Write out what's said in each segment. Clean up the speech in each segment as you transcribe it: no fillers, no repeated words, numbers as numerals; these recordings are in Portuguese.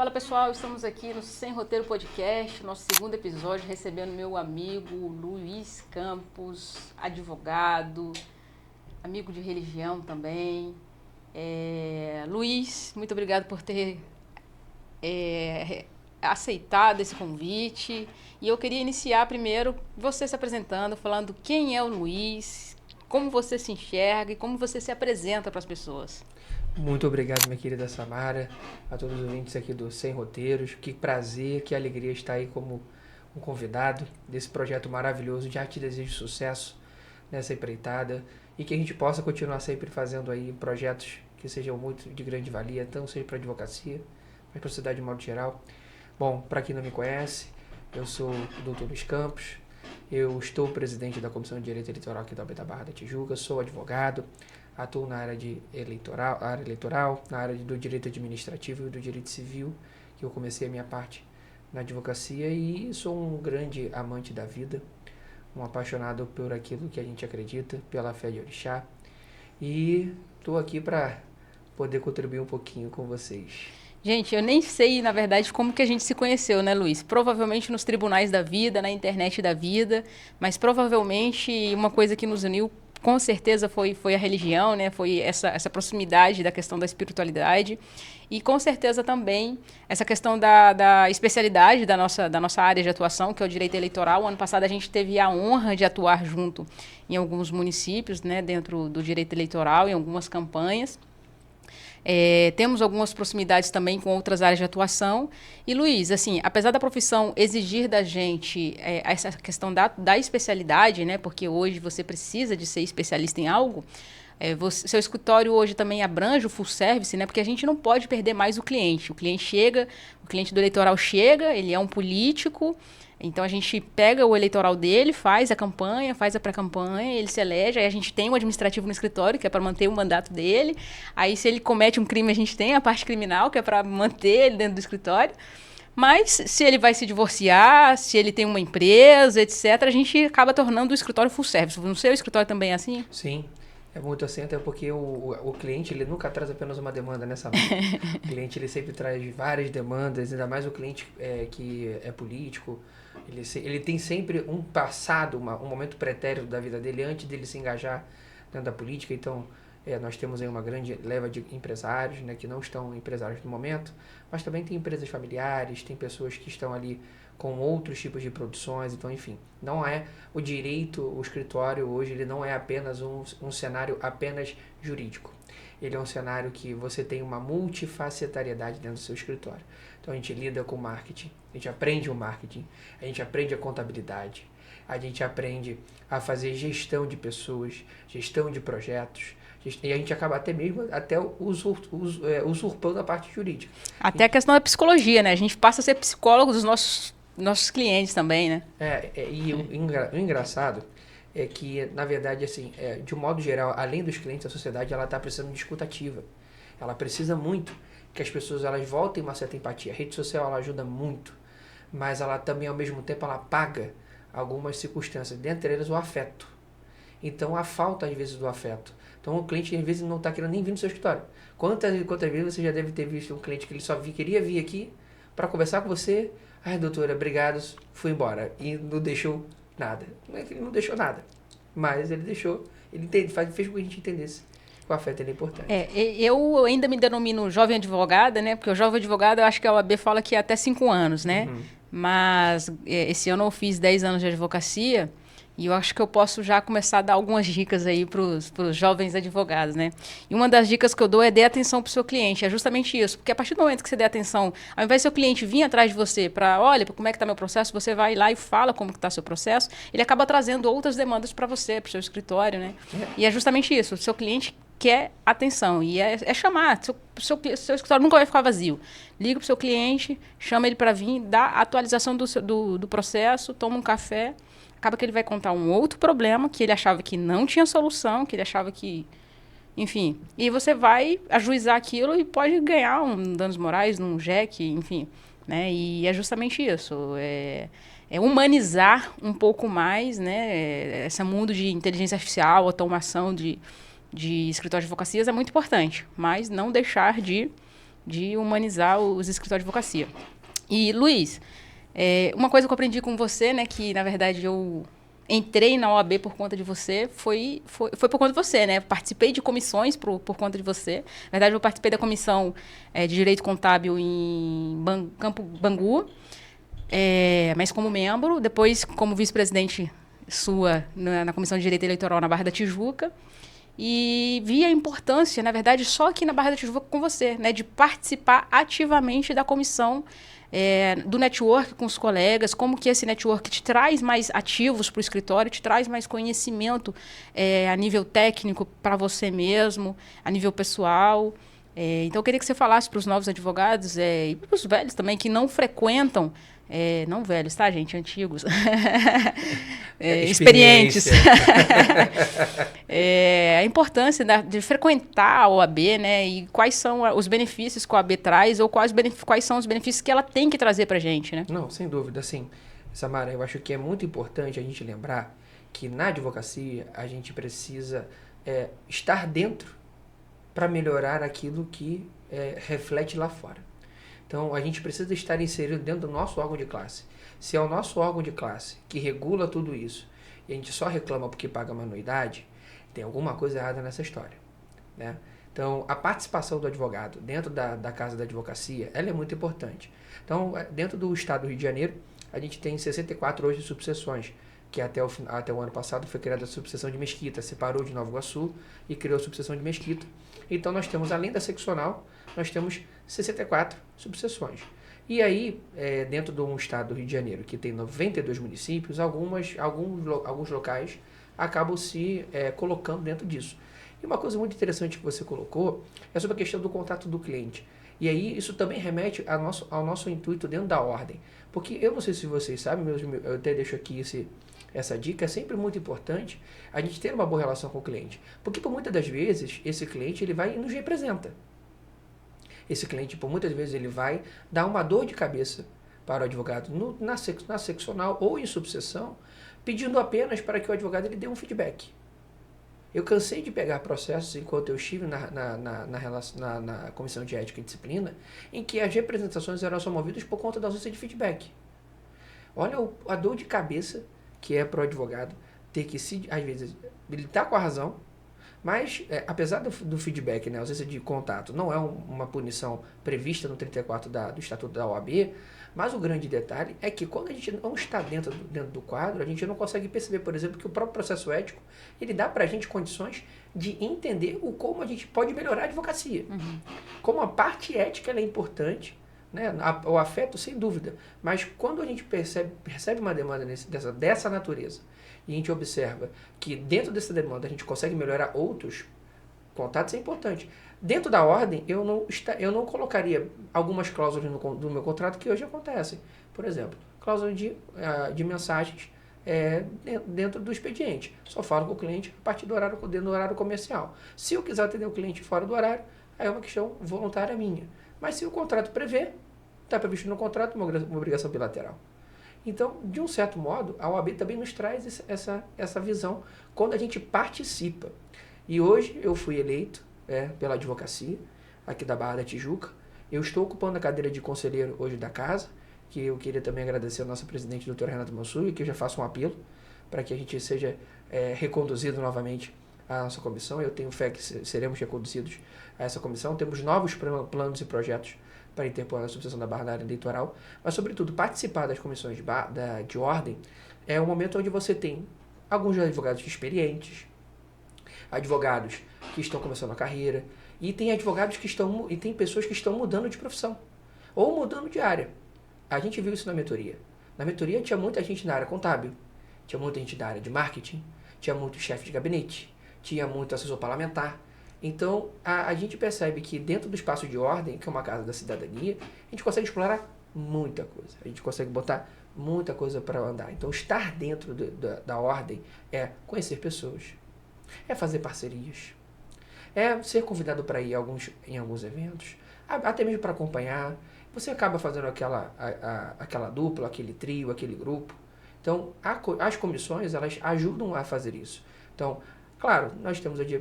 Fala pessoal, estamos aqui no Sem Roteiro Podcast, nosso segundo episódio, recebendo meu amigo Luiz Campos, advogado, amigo de religião também. Luiz, muito obrigado por ter aceitado esse convite. E eu queria iniciar primeiro você se apresentando, falando quem é o Luiz, como você se enxerga e como você se apresenta para as pessoas. Muito obrigado, minha querida Samara, a todos os ouvintes aqui do Sem Roteiros. Que prazer, que alegria estar aí como um convidado desse projeto maravilhoso. Já te desejo sucesso nessa empreitada e que a gente possa continuar sempre fazendo aí projetos que sejam muito de grande valia, tanto seja para a advocacia, mas para a sociedade de modo geral. Bom, para quem não me conhece, eu sou o Dr. Luiz Campos, eu estou presidente da Comissão de Direito Eleitoral aqui da OAB da Barra da Tijuca, sou advogado, atuo na área eleitoral, na área do direito administrativo e do direito civil, que eu comecei a minha parte na advocacia, e sou um grande amante da vida, um apaixonado por aquilo que a gente acredita, pela fé de Orixá, e estou aqui para poder contribuir um pouquinho com vocês. Gente, eu nem sei, na verdade, como que a gente se conheceu, né, Luiz? Provavelmente nos tribunais da vida, na internet da vida, mas provavelmente uma coisa que nos uniu, com certeza, foi a religião, né? Foi essa proximidade da questão da espiritualidade e, com certeza, também essa questão da especialidade da nossa área de atuação, que é o direito eleitoral. O ano passado a gente teve a honra de atuar junto em alguns municípios, né, dentro do direito eleitoral, em algumas campanhas. Temos algumas proximidades também com outras áreas de atuação. E, Luiz, assim, apesar da profissão exigir da gente essa questão da especialidade, né, porque hoje você precisa de ser especialista em algo, seu escritório hoje também abrange o full service, né, porque a gente não pode perder mais o cliente. O cliente do eleitoral chega, ele é um político. Então, a gente pega o eleitoral dele, faz a campanha, faz a pré-campanha, ele se elege, aí a gente tem um administrativo no escritório, que é para manter o mandato dele. Aí, se ele comete um crime, a gente tem a parte criminal, que é para manter ele dentro do escritório. Mas, se ele vai se divorciar, se ele tem uma empresa, etc., a gente acaba tornando o escritório full service. No seu escritório também é assim? Sim, é muito assim, até porque o cliente, ele nunca traz apenas uma demanda nessa mão. O cliente, ele sempre traz várias demandas, ainda mais o cliente que é político. Ele tem sempre um passado, um momento pretérito da vida dele antes dele se engajar dentro da política. Então, nós temos aí uma grande leva de empresários, né, que não estão empresários no momento, mas também tem empresas familiares, tem pessoas que estão ali com outros tipos de produções. Então, enfim, não é o direito, o escritório hoje, ele não é apenas um cenário apenas jurídico. Ele é um cenário que você tem uma multifacetariedade dentro do seu escritório. Então, a gente lida com marketing, a gente aprende o marketing, a gente aprende a contabilidade, a gente aprende a fazer gestão de pessoas, gestão de projetos, e a gente acaba até mesmo usurpando a parte jurídica. Até a questão da psicologia, né? A gente passa a ser psicólogo dos nossos clientes também, né? E o engraçado é que, na verdade, assim, de um modo geral, além dos clientes, a sociedade ela está precisando de escuta ativa. Ela precisa muito que as pessoas elas voltem uma certa empatia. A rede social ela ajuda muito, mas ela também, ao mesmo tempo, ela apaga algumas circunstâncias, dentre elas o afeto. Então, a falta, às vezes, do afeto. Então, o cliente, às vezes, não está querendo nem vir no seu escritório. Quantas vezes você já deve ter visto um cliente que ele só queria vir aqui para conversar com você? Ai, doutora, obrigado, fui embora. E não deixou nada. Não é que ele não deixou nada, mas ele deixou, fez com que a gente entendesse que o afeto é importante. Eu ainda me denomino jovem advogada, né? Porque o jovem advogado, eu acho que a OAB fala que é até 5 anos, né? Uhum. Mas esse ano eu fiz 10 anos de advocacia e eu acho que eu posso já começar a dar algumas dicas aí para os jovens advogados, né? E uma das dicas que eu dou é dê atenção para o seu cliente. É justamente isso. Porque a partir do momento que você der atenção, ao invés do seu cliente vir atrás de você para, olha, como é que está meu processo, você vai lá e fala como está seu processo, ele acaba trazendo outras demandas para você, para o seu escritório, né? E é justamente isso. O seu cliente quer atenção e é chamar. Seu escritório nunca vai ficar vazio. Liga para o seu cliente, chama ele para vir, dá a atualização do processo, toma um café. Acaba que ele vai contar um outro problema que ele achava que não tinha solução, que ele achava que... Enfim, e você vai ajuizar aquilo e pode ganhar um danos morais, um JEC, enfim. Né? E é justamente isso. É humanizar um pouco mais, né? Esse mundo de inteligência artificial, automação de escritório de advocacias é muito importante, mas não deixar de de humanizar os escritórios de advocacia. E, Luiz, uma coisa que eu aprendi com você, né, que, na verdade, eu entrei na OAB por conta de você, foi por conta de você, né? Participei de comissões por conta de você. Na verdade, eu participei da comissão de Direito Contábil em Campo Bangu, mas como membro, depois como vice-presidente sua na Comissão de Direito Eleitoral na Barra da Tijuca, e vi a importância, na verdade, só aqui na Barra da Tijuca com você, né, de participar ativamente da comissão, do network com os colegas, como que esse network te traz mais ativos para o escritório, te traz mais conhecimento a nível técnico para você mesmo, a nível pessoal. Então, eu queria que você falasse para os novos advogados e para os velhos também, que não frequentam, não velhos, tá, gente? Antigos. Experientes. A importância de frequentar a OAB, né? E quais são os benefícios que a OAB traz ou quais são os benefícios que ela tem que trazer para a gente, né? Não, sem dúvida. Assim, Samara, eu acho que é muito importante a gente lembrar que na advocacia a gente precisa estar dentro para melhorar aquilo que reflete lá fora. Então, a gente precisa estar inserido dentro do nosso órgão de classe. Se é o nosso órgão de classe que regula tudo isso e a gente só reclama porque paga uma anuidade, tem alguma coisa errada nessa história, né? Então, a participação do advogado dentro da Casa da Advocacia, ela é muito importante. Então, dentro do Estado do Rio de Janeiro, a gente tem 64 hoje subseções, que até o ano passado foi criada a subseção de Mesquita, separou de Nova Iguaçu e criou a subseção de Mesquita. Então, nós temos, além da seccional, nós temos 64 subseções. E aí, dentro de um estado do Rio de Janeiro, que tem 92 municípios, alguns locais acabam se colocando dentro disso. E uma coisa muito interessante que você colocou é sobre a questão do contato do cliente. E aí, isso também remete ao nosso intuito dentro da ordem. Porque eu não sei se vocês sabem, eu até deixo aqui essa dica, é sempre muito importante a gente ter uma boa relação com o cliente. Porque, por muitas das vezes, esse cliente ele vai e nos representa. Esse cliente, por muitas vezes, ele vai dar uma dor de cabeça para o advogado na seccional ou em subseção, pedindo apenas para que o advogado ele dê um feedback. Eu cansei de pegar processos enquanto eu estive na Comissão de Ética e Disciplina, em que as representações eram só movidas por conta da ausência de feedback. Olha a dor de cabeça que é para o advogado ter que, às vezes, ele está com a razão, mas, apesar do feedback, né, a ausência de contato, não é uma punição prevista no 34 do Estatuto da OAB, mas o grande detalhe é que quando a gente não está dentro do quadro, a gente não consegue perceber, por exemplo, que o próprio processo ético, ele dá para a gente condições de entender como a gente pode melhorar a advocacia. Uhum. Como a parte ética ela é importante, né, o afeto, sem dúvida, mas quando a gente percebe uma demanda dessa natureza, e a gente observa que dentro dessa demanda a gente consegue melhorar outros contatos, é importante. Dentro da ordem, eu não colocaria algumas cláusulas no meu contrato que hoje acontecem. Por exemplo, cláusula de mensagens dentro do expediente. Só falo com o cliente a partir do horário comercial. Se eu quiser atender o cliente fora do horário, aí é uma questão voluntária minha. Mas se o contrato prevê, está previsto no contrato uma obrigação bilateral. Então, de um certo modo, a OAB também nos traz essa visão quando a gente participa. E hoje eu fui eleito pela advocacia, aqui da Barra da Tijuca. Eu estou ocupando a cadeira de conselheiro hoje da casa, que eu queria também agradecer ao nosso presidente, doutor Renato Mansur, que eu já faço um apelo para que a gente seja reconduzido novamente à nossa comissão. Eu tenho fé que seremos reconduzidos a essa comissão. Temos novos planos e projetos para interpor a subseção da barra da área eleitoral, mas, sobretudo, participar das comissões de ordem é um momento onde você tem alguns advogados experientes, advogados que estão começando a carreira, e tem advogados e tem pessoas que estão mudando de profissão, ou mudando de área. A gente viu isso na mentoria. Na mentoria tinha muita gente na área contábil, tinha muita gente da área de marketing, tinha muito chefe de gabinete, tinha muito assessor parlamentar. Então, a gente percebe que dentro do espaço de ordem, que é uma casa da cidadania, a gente consegue explorar muita coisa. A gente consegue botar muita coisa para andar. Então, estar dentro da ordem é conhecer pessoas, é fazer parcerias, é ser convidado para ir em alguns eventos, até mesmo para acompanhar. Você acaba fazendo aquela dupla, aquele trio, aquele grupo. Então, as comissões, elas ajudam a fazer isso. Então, claro,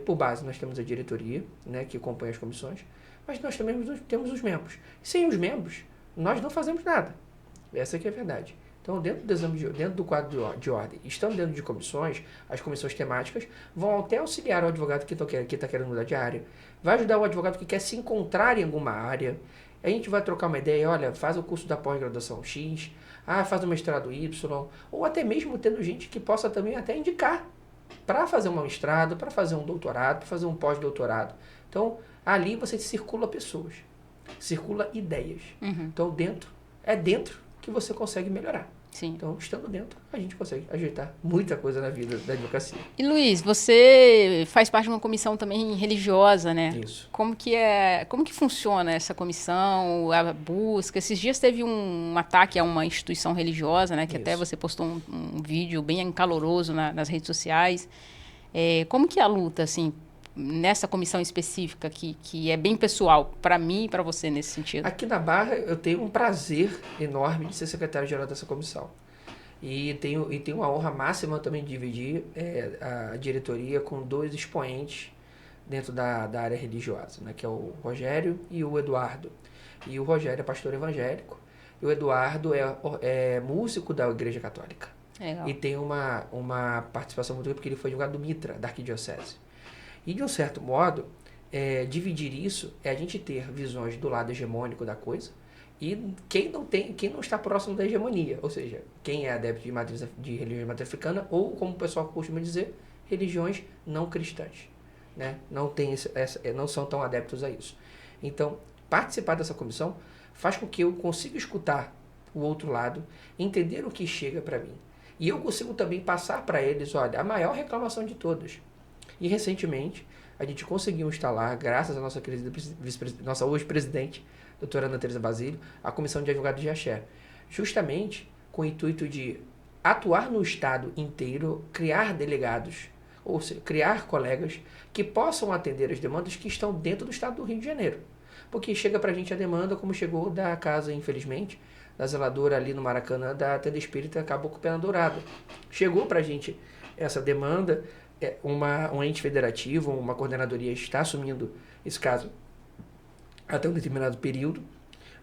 por base, nós temos a diretoria, né, que acompanha as comissões, mas nós também temos os membros. Sem os membros, nós não fazemos nada. Essa que é a verdade. Então, dentro do exame, dentro do quadro de ordem, estando dentro de comissões, as comissões temáticas vão até auxiliar o advogado que está querendo mudar de área. Vai ajudar o advogado que quer se encontrar em alguma área. A gente vai trocar uma ideia, olha, faz o curso da pós-graduação X, faz o mestrado Y, ou até mesmo tendo gente que possa também até indicar para fazer um mestrado, para fazer um doutorado, para fazer um pós-doutorado. Então, ali você circula pessoas, circula ideias. Então, é dentro que você consegue melhorar. Sim. Então, estando dentro, a gente consegue ajeitar muita coisa na vida da advocacia. E, Luiz, você faz parte de uma comissão também religiosa, né? Isso. Como que funciona essa comissão, a busca? Esses dias teve um ataque a uma instituição religiosa, né? Que Isso. até você postou um vídeo bem caloroso nas redes sociais. Como que é a luta, assim, nessa comissão específica, que é bem pessoal, para mim e para você nesse sentido? Aqui na Barra, eu tenho um prazer enorme de ser secretário-geral dessa comissão. E tenho uma honra máxima também de dividir a diretoria com 2 expoentes dentro da área religiosa, né, que é o Rogério e o Eduardo. E o Rogério é pastor evangélico, e o Eduardo é músico da Igreja Católica. Legal. E tem uma participação muito grande, porque ele foi advogado do Mitra, da Arquidiocese. E, de um certo modo, dividir isso é a gente ter visões do lado hegemônico da coisa e quem não está próximo da hegemonia, ou seja, quem é adepto de religião de matriz africana ou, como o pessoal costuma dizer, religiões não cristãs. Né? Não são tão adeptos a isso. Então, participar dessa comissão faz com que eu consiga escutar o outro lado, entender o que chega para mim. E eu consigo também passar para eles, olha, a maior reclamação de todas. E recentemente, a gente conseguiu instalar, graças à nossa querida nossa hoje presidente, doutora Ana Teresa Basílio, a Comissão de Advogados de Axé. Justamente com o intuito de atuar no Estado inteiro, criar delegados, ou seja, criar colegas que possam atender as demandas que estão dentro do Estado do Rio de Janeiro. Porque chega para a gente a demanda, como chegou da casa, infelizmente, da zeladora ali no Maracanã, da Tenda Espírita Caboclo Pena Dourada. Chegou para a gente essa demanda, um ente federativo, uma coordenadoria está assumindo esse caso até um determinado período.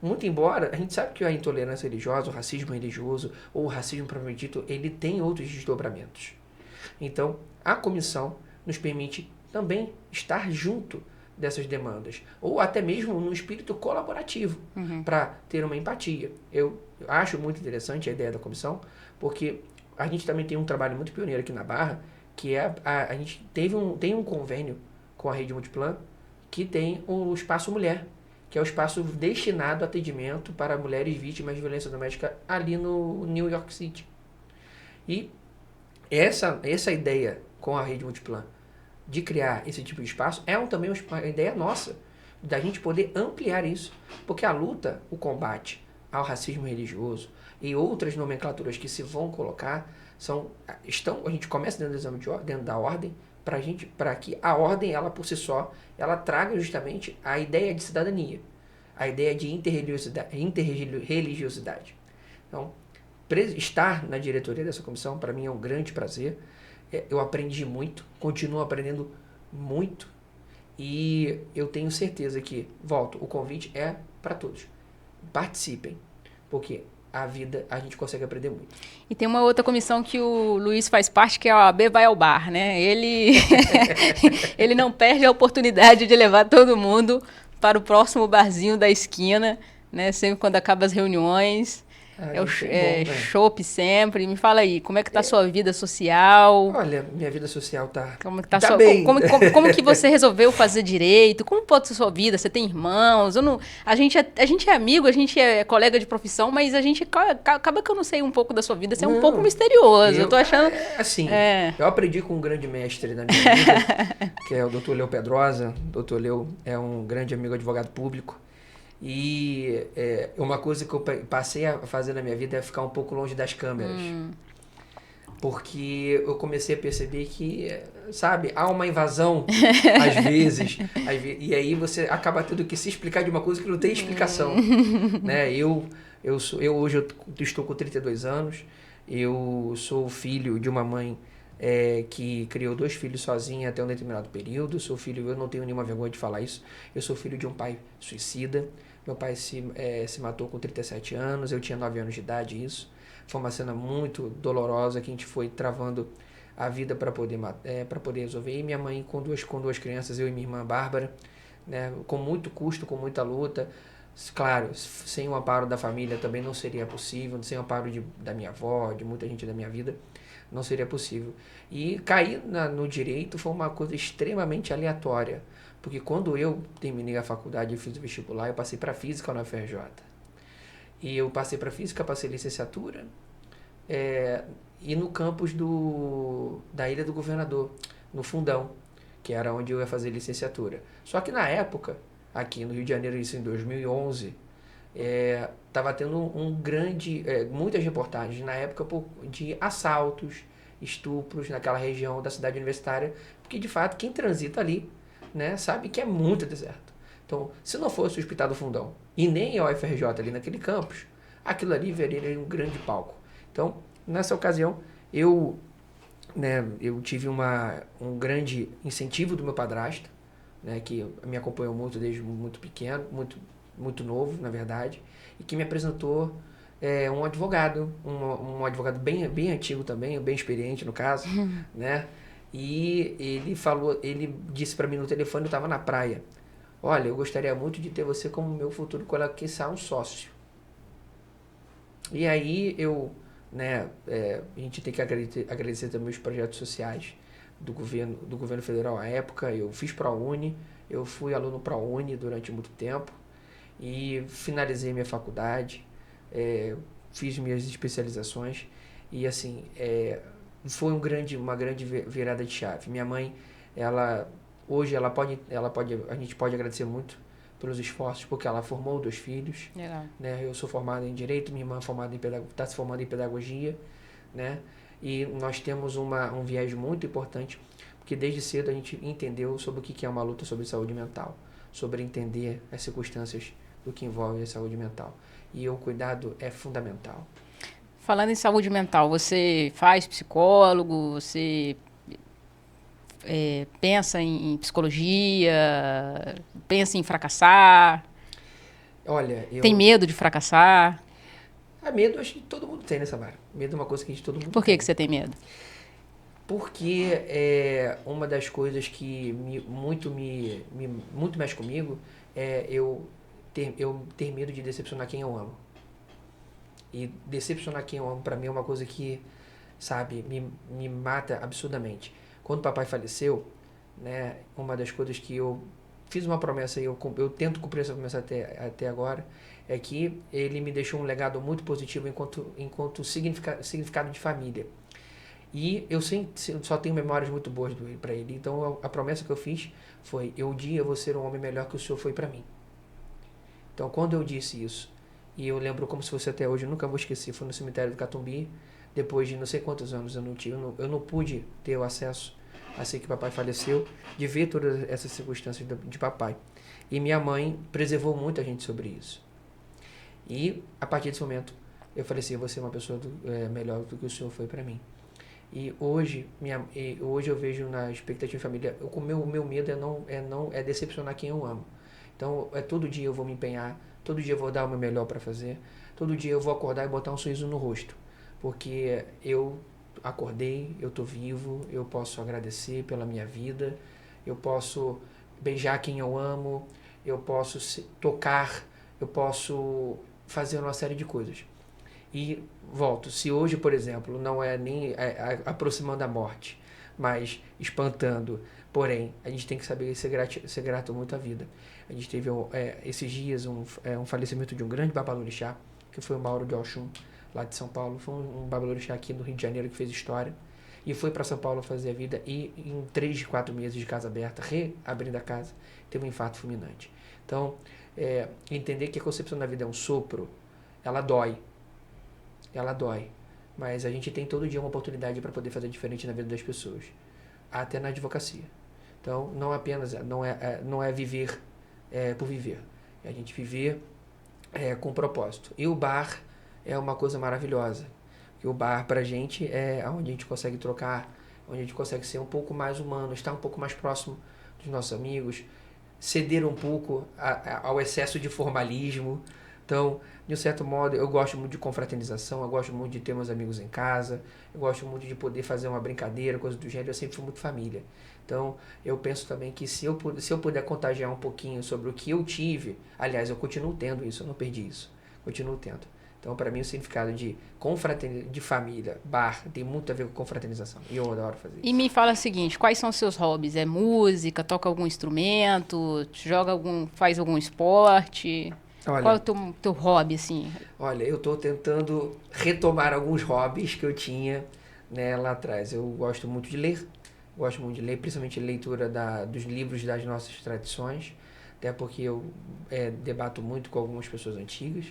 Muito embora, a gente sabe que a intolerância religiosa, o racismo religioso, ou o racismo propriamente dito, ele tem outros desdobramentos. Então, a comissão nos permite também estar junto dessas demandas, ou até mesmo num espírito colaborativo, para ter uma empatia. Eu acho muito interessante a ideia da comissão, porque a gente também tem um trabalho muito pioneiro aqui na Barra, que a gente tem um convênio com a Rede Multiplan, que tem o Espaço Mulher, que é o espaço destinado a atendimento para mulheres vítimas de violência doméstica ali no New York City. E essa ideia com a Rede Multiplan de criar esse tipo de espaço também uma ideia nossa, da gente poder ampliar isso. Porque a luta, o combate ao racismo religioso e outras nomenclaturas que se vão colocar, a gente começa dentro do exame dentro da ordem, para que a ordem, ela por si só, ela traga justamente a ideia de cidadania, a ideia de interreligiosidade. Então, estar na diretoria dessa comissão, para mim, é um grande prazer. Eu aprendi muito, continuo aprendendo muito, e eu tenho certeza que, o convite é para todos. Participem, porque a vida, a gente consegue aprender muito. E tem uma outra comissão que o Luiz faz parte, que é a B Vai ao Bar, né? Ele não perde a oportunidade de levar todo mundo para o próximo barzinho da esquina, né? Sempre quando acaba as reuniões. Chopp sempre. Me fala aí, como é que tá a sua vida social? Olha, minha vida social tá bem. Como que você resolveu fazer direito? Como pode ser a sua vida? Você tem irmãos? A gente é amigo, a gente é colega de profissão, mas a gente acaba que eu não sei um pouco da sua vida. Você é um pouco misterioso. Eu tô achando... Eu aprendi com um grande mestre da minha vida, que é o Dr. Leo Pedrosa. O Dr. Leo é um grande amigo advogado público. E uma coisa que eu passei a fazer na minha vida é ficar um pouco longe das câmeras. Porque eu comecei a perceber que, sabe, há uma invasão, às vezes, e aí você acaba tendo que se explicar de uma coisa que não tem explicação. Né? Eu hoje eu estou com 32 anos, eu sou filho de uma mãe que criou 2 filhos sozinha até um determinado período. Sou filho, eu não tenho nenhuma vergonha de falar isso, eu sou filho de um pai suicida. Meu pai se matou com 37 anos, eu tinha 9 anos de idade, isso. Foi uma cena muito dolorosa que a gente foi travando a vida para poder resolver. E minha mãe com duas crianças, eu e minha irmã Bárbara, né, com muito custo, com muita luta. Claro, sem o amparo da família também não seria possível, sem o amparo da minha avó, de muita gente da minha vida, não seria possível. E cair no direito foi uma coisa extremamente aleatória, porque quando eu terminei a faculdade e fiz o vestibular, eu passei para física na UFRJ. E eu passei para física, passei licenciatura, e no campus da Ilha do Governador, no Fundão, que era onde eu ia fazer licenciatura. Só que na época, aqui no Rio de Janeiro, isso em 2011, estava tendo muitas reportagens na época de assaltos, estupros naquela região da cidade universitária, porque de fato quem transita ali, né, sabe que é muito deserto. Então, se não fosse o Hospital do Fundão e nem a UFRJ ali naquele campus, aquilo ali viria um grande palco. Então, nessa ocasião, eu tive um grande incentivo do meu padrasto, né, que me acompanhou muito desde muito pequeno, muito novo, na verdade, e que me apresentou um advogado, um advogado bem antigo também, bem experiente no caso, né? E ele disse para mim no telefone, eu estava na praia, olha, eu gostaria muito de ter você como meu futuro colega, quiçá um sócio. E aí a gente tem que agradecer também os projetos sociais do governo federal à época. Eu fiz ProUni, eu fui aluno ProUni durante muito tempo e finalizei minha faculdade, fiz minhas especializações e assim, foi uma grande virada de chave. Minha mãe, hoje a gente pode agradecer muito pelos esforços, porque ela formou 2 filhos. Legal. Né? Eu sou formado em Direito, minha irmã está se formando em Pedagogia, né? E nós temos um viés muito importante, porque desde cedo a gente entendeu sobre o que é uma luta sobre saúde mental, sobre entender as circunstâncias do que envolve a saúde mental. E o cuidado é fundamental. Falando em saúde mental, você faz psicólogo, você pensa em psicologia, pensa em fracassar, Olha, tem medo de fracassar? Medo acho que todo mundo tem nessa vara. Medo é uma coisa que todo mundo Por tem. que você tem medo? Porque uma das coisas que muito mexe comigo é eu ter medo de decepcionar quem eu amo. E decepcionar quem eu amo, pra mim, é uma coisa que, sabe, me mata absurdamente. Quando o papai faleceu, né, uma das coisas que eu fiz uma promessa e eu tento cumprir essa promessa até agora, é que ele me deixou um legado muito positivo enquanto significado de família. E eu só tenho memórias muito boas para ele. Então a promessa que eu fiz foi: um dia eu vou ser um homem melhor que o senhor foi para mim. Então quando eu disse isso, e eu lembro como se fosse até hoje, eu nunca vou esquecer, foi no cemitério do Catumbi, depois de não sei quantos anos eu não pude ter o acesso, assim que papai faleceu, de ver todas essas circunstâncias de papai. E minha mãe preservou muito a gente sobre isso. E a partir desse momento eu falei assim: eu vou ser uma pessoa melhor do que o senhor foi para mim. E hoje eu vejo na expectativa de família, o meu medo é decepcionar quem eu amo. Então, todo dia eu vou me empenhar, todo dia eu vou dar o meu melhor para fazer, todo dia eu vou acordar e botar um sorriso no rosto. Porque eu acordei, eu tô vivo, eu posso agradecer pela minha vida, eu posso beijar quem eu amo, eu posso tocar, eu posso fazer uma série de coisas. E volto, se hoje, por exemplo, não é nem aproximando a morte, mas espantando, porém, a gente tem que saber ser grato muito à vida. A gente teve esses dias um falecimento de um grande babalorixá, que foi o Mauro de Oxum, lá de São Paulo. Foi um babalorixá aqui no Rio de Janeiro que fez história e foi para São Paulo fazer a vida, e em 3 de 4 meses de casa aberta, reabrindo a casa, teve um infarto fulminante. Então, entender que a concepção da vida é um sopro, ela dói, mas a gente tem todo dia uma oportunidade para poder fazer diferente na vida das pessoas, até na advocacia. Então, não é viver por viver, é a gente viver com propósito. E o bar é uma coisa maravilhosa, porque o bar pra gente é onde a gente consegue trocar onde a gente consegue ser um pouco mais humano, estar um pouco mais próximo dos nossos amigos, ceder um pouco ao excesso de formalismo. Então, de um certo modo, eu gosto muito de confraternização, eu gosto muito de ter meus amigos em casa, eu gosto muito de poder fazer uma brincadeira, coisa do gênero, eu sempre fui muito família. Então, eu penso também que se eu puder contagiar um pouquinho sobre o que eu tive, aliás, eu continuo tendo isso, eu não perdi isso, continuo tendo. Então, para mim, o significado de confraternização, de família, bar, tem muito a ver com confraternização. E eu adoro fazer E isso. me fala o seguinte, quais são os seus hobbies? É música, toca algum instrumento, faz algum esporte? Qual é Olha, o teu hobby, assim? Olha, eu estou tentando retomar alguns hobbies que eu tinha, né, lá atrás. Eu gosto muito de ler, principalmente leitura dos livros das nossas tradições, até porque eu debato muito com algumas pessoas antigas.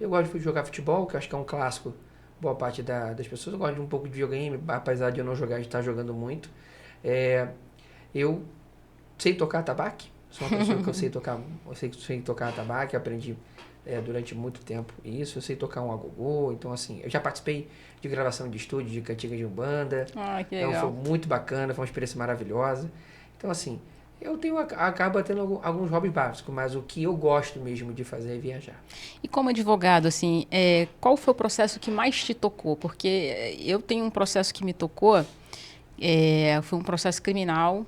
Eu gosto de jogar futebol, que eu acho que é um clássico, boa parte das pessoas. Eu gosto de um pouco de videogame, apesar de eu não jogar, de estar jogando muito. É, eu sei tocar atabaque, sou uma pessoa que sei tocar atabaque, aprendi durante muito tempo isso, eu sei tocar um agogô, então assim, eu já participei de gravação de estúdio, de cantiga de umbanda, Ah, que então foi legal. muito bacana, foi uma experiência maravilhosa. Então assim, acabo tendo alguns hobbies básicos, mas o que eu gosto mesmo de fazer é viajar. E como advogado, assim, qual foi o processo que mais te tocou? Porque eu tenho um processo que me tocou, foi um processo criminal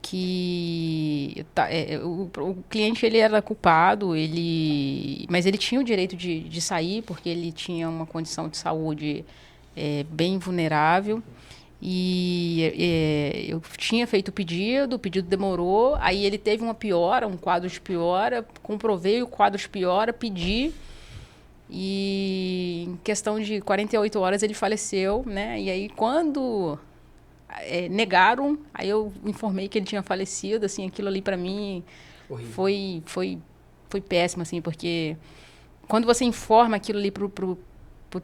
que o cliente ele era culpado, mas ele tinha o direito de sair porque ele tinha uma condição de saúde bem vulnerável. E eu tinha feito o pedido demorou, aí ele teve uma piora, um quadro de piora, comprovei o quadro de piora, pedi, e em questão de 48 horas ele faleceu, né? E aí quando negaram, aí eu informei que ele tinha falecido, assim, aquilo ali para mim Horrível. foi péssimo, assim, porque quando você informa aquilo ali pro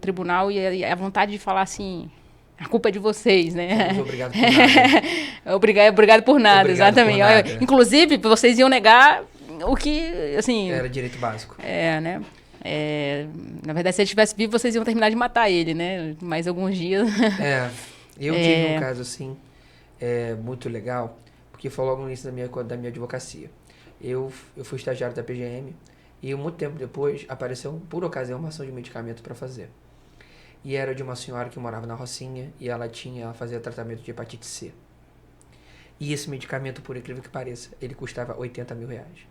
tribunal e a vontade de falar assim, a culpa é de vocês, Somos né? obrigados por nada. Obrigado por nada, Obrigado por exatamente. nada. Inclusive, vocês iam negar o que, assim, Era direito básico. né? Na verdade, se ele estivesse vivo, vocês iam terminar de matar ele, né? Mais alguns dias. É, eu tive um caso assim, muito legal, porque foi logo no início da minha advocacia. Eu fui estagiário da PGM e muito tempo depois apareceu, por ocasião, uma ação de medicamento para fazer. E era de uma senhora que morava na Rocinha e ela fazia tratamento de hepatite C. E esse medicamento, por incrível que pareça, ele custava 80 mil reais.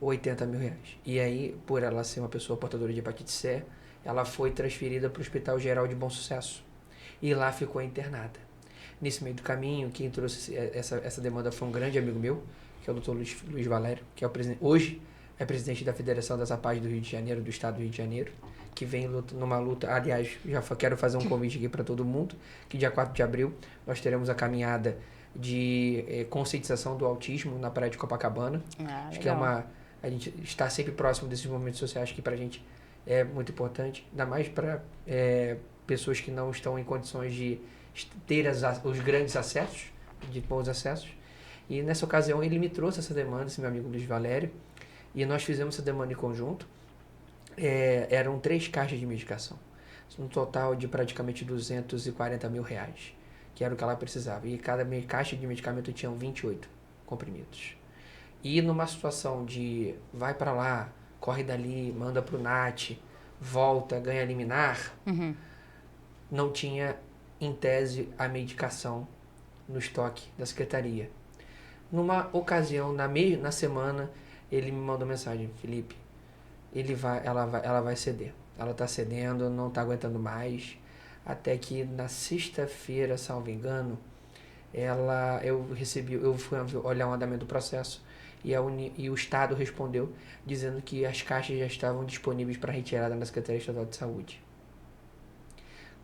80 mil reais. E aí, por ela ser uma pessoa portadora de hepatite C, ela foi transferida para o Hospital Geral de Bom Sucesso. E lá ficou internada. Nesse meio do caminho, quem trouxe essa demanda foi um grande amigo meu, que é o Dr. Luiz Valério, que é hoje é presidente da Federação das APAES do Rio de Janeiro, do Estado do Rio de Janeiro, que vem numa luta, aliás, quero fazer um convite aqui para todo mundo, que dia 4 de abril nós teremos a caminhada de conscientização do autismo na Praia de Copacabana. Acho que a gente está sempre próximo desses movimentos sociais que para a gente é muito importante, ainda mais para pessoas que não estão em condições de ter os grandes acessos, de bons acessos. E nessa ocasião ele me trouxe essa demanda, esse meu amigo Luiz Valério, e nós fizemos essa demanda em conjunto. Eram 3 caixas de medicação, no total de praticamente 240 mil reais, que era o que ela precisava. E cada caixa de medicamento tinha 28 comprimidos. E numa situação de vai para lá, corre dali, manda pro NAT, volta, ganha liminar, não tinha, em tese, a medicação no estoque da secretaria. Numa ocasião, na semana, ele me mandou mensagem: Felipe, ela vai ceder. Ela está cedendo, não está aguentando mais. Até que na sexta-feira, salvo engano, eu fui olhar o andamento do processo e o Estado respondeu dizendo que as caixas já estavam disponíveis para retirada na Secretaria Estadual de Saúde.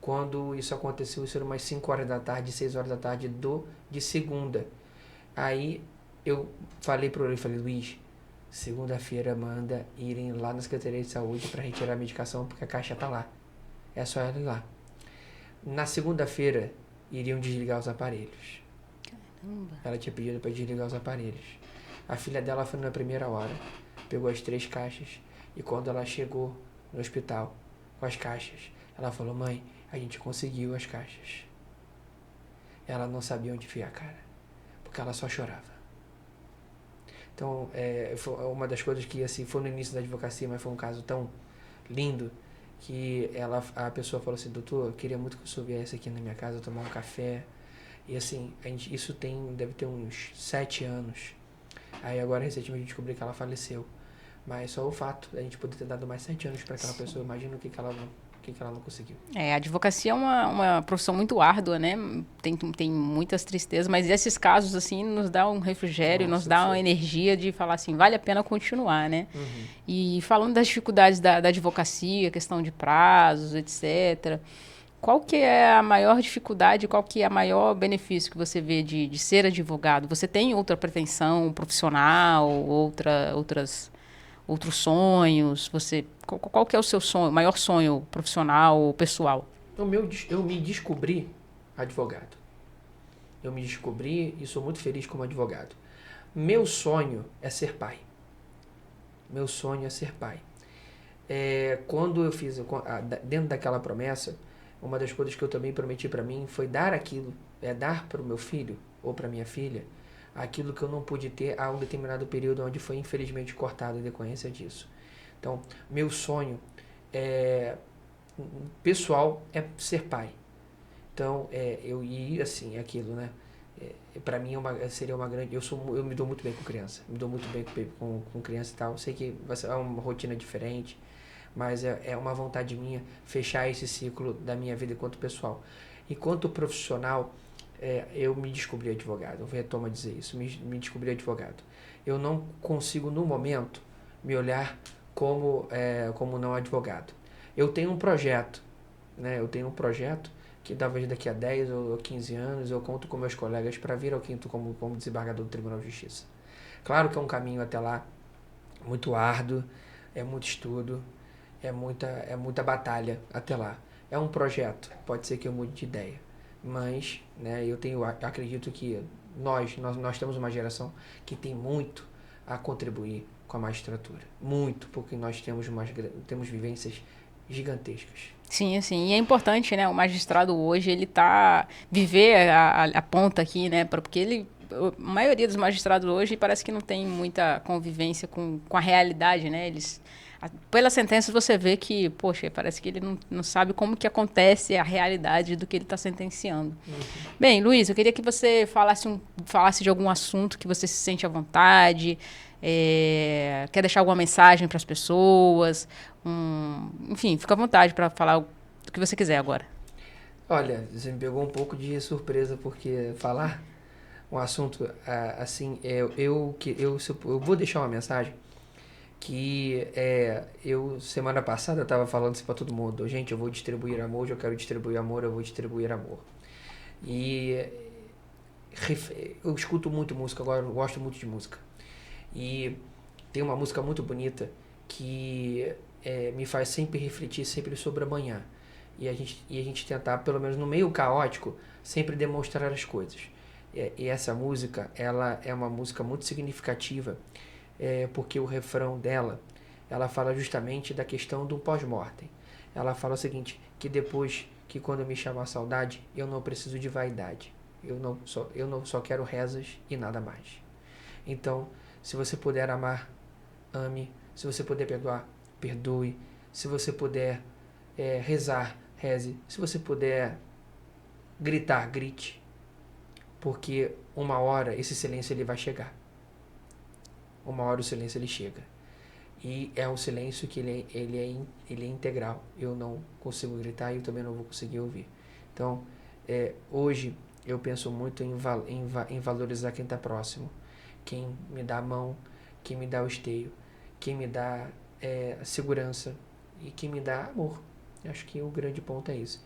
Quando isso aconteceu, isso era umas 5 horas da tarde, 6 horas da tarde de segunda. Aí eu falei para ele, Luiz, segunda-feira manda irem lá na Secretaria de Saúde para retirar a medicação, porque a caixa tá lá. É só ela ir lá. Na segunda-feira, iriam desligar os aparelhos. Caramba. Ela tinha pedido para desligar os aparelhos. A filha dela foi na primeira hora, pegou as 3 caixas, e quando ela chegou no hospital com as caixas, ela falou: mãe, A gente conseguiu as caixas. Ela não sabia onde enfiar a cara, porque ela só chorava. Então, foi uma das coisas que, assim, foi no início da advocacia, mas foi um caso tão lindo, que a pessoa falou assim, doutor, eu queria muito que o senhor viesse aqui na minha casa tomar um café. E assim, isso deve ter uns 7 anos. Aí agora, recentemente, a gente descobriu que ela faleceu. Mas só o fato da gente poder ter dado mais 7 anos para aquela pessoa, imagina o que ela não conseguiu. A advocacia é uma profissão muito árdua, né? Tem muitas tristezas, mas esses casos, assim, nos dá um refrigério, nos dá uma energia de falar assim, vale a pena continuar, né? Uhum. E falando das dificuldades da advocacia, questão de prazos, etc., qual que é a maior dificuldade, qual que é o maior benefício que você vê de ser advogado? Você tem outra pretensão profissional, outros sonhos? Qual que é o seu sonho, maior sonho profissional ou pessoal? Eu me descobri advogado. Eu me descobri e sou muito feliz como advogado. Meu sonho é ser pai. Meu sonho é ser pai. Quando eu fiz, dentro daquela promessa, uma das coisas que eu também prometi para mim foi dar para o meu filho ou para minha filha aquilo que eu não pude ter a um determinado período onde foi infelizmente cortado em decorrência disso. Então, meu sonho pessoal é ser pai. Então, assim, aquilo, né? Para mim seria uma grande... Eu me dou muito bem com criança. Me dou muito bem com criança e tal. Sei que vai ser uma rotina diferente, mas é uma vontade minha fechar esse ciclo da minha vida enquanto pessoal. Enquanto profissional, eu me descobri advogado. Eu retomo a dizer isso. Me descobri advogado. Eu não consigo, no momento, me olhar como não advogado. Eu tenho um projeto, né? Eu tenho um projeto que talvez daqui a 10 ou 15 anos eu conto com meus colegas para vir ao quinto como desembargador do Tribunal de Justiça. Claro que é um caminho até lá muito árduo, é muito estudo, é muita batalha até lá. É um projeto, pode ser que eu mude de ideia, mas, né, acredito que nós temos uma geração que tem muito a contribuir com a magistratura. Muito, porque nós temos vivências gigantescas. Sim, assim, e é importante, né, o magistrado hoje, ele viver a ponta aqui, né, porque a maioria dos magistrados hoje parece que não tem muita convivência com a realidade, né, pelas sentenças você vê que, poxa, parece que ele não sabe como que acontece a realidade do que ele está sentenciando. Uhum. Bem, Luiz, eu queria que você falasse de algum assunto que você se sente à vontade, quer deixar alguma mensagem para as pessoas, enfim, fica à vontade para falar o que você quiser agora. Olha, você me pegou um pouco de surpresa, porque falar um assunto assim, eu vou deixar uma mensagem que eu semana passada estava falando isso para todo mundo. Gente, eu vou distribuir amor, hoje eu quero distribuir amor, eu vou distribuir amor. E eu escuto muito música agora, eu gosto muito de música. E tem uma música muito bonita que me faz sempre refletir sempre sobre amanhã. E a gente tentar, pelo menos no meio caótico, sempre demonstrar as coisas. E essa música, ela é uma música muito significativa, porque o refrão dela, ela fala justamente da questão do pós-mortem. Ela fala o seguinte, que quando me chamar saudade, eu não preciso de vaidade. Eu só quero rezas e nada mais. Então, se você puder amar, ame. Se você puder perdoar, perdoe. Se você puder rezar, reze. Se você puder gritar, grite. Porque uma hora esse silêncio ele vai chegar. Uma hora o silêncio ele chega. E é um silêncio que ele é integral. Eu não consigo gritar e eu também não vou conseguir ouvir. Então, hoje eu penso muito em valorizar quem está próximo. Quem me dá a mão, quem me dá o esteio, quem me dá segurança e quem me dá amor. Acho que o grande ponto é isso.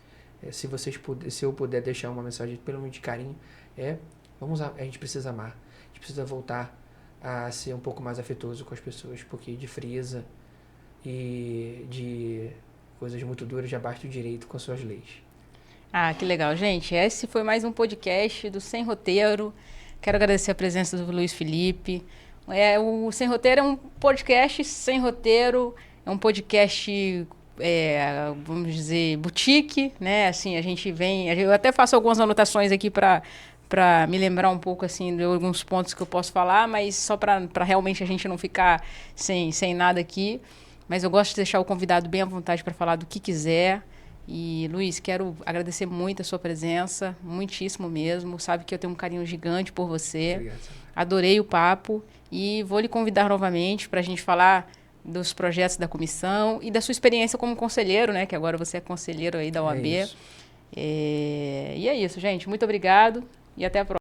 Se eu puder deixar uma mensagem pelo menos de carinho, a gente precisa amar. A gente precisa voltar a ser um pouco mais afetuoso com as pessoas, porque de frieza e de coisas muito duras já basta o direito com as suas leis. Ah, que legal, gente. Esse foi mais um podcast do Sem Roteiro. Quero agradecer a presença do Luiz Felipe. O Sem Roteiro é um podcast sem roteiro, é um podcast vamos dizer, boutique, né? Assim, a gente vem... Eu até faço algumas anotações aqui para me lembrar um pouco, assim, de alguns pontos que eu posso falar, mas só para realmente a gente não ficar sem nada aqui. Mas eu gosto de deixar o convidado bem à vontade para falar do que quiser. E, Luiz, quero agradecer muito a sua presença, muitíssimo mesmo. Sabe que eu tenho um carinho gigante por você. Obrigado. Adorei o papo e vou lhe convidar novamente para a gente falar dos projetos da comissão e da sua experiência como conselheiro, né? Que agora você é conselheiro aí da OAB. E é isso, gente. Muito obrigado e até a próxima.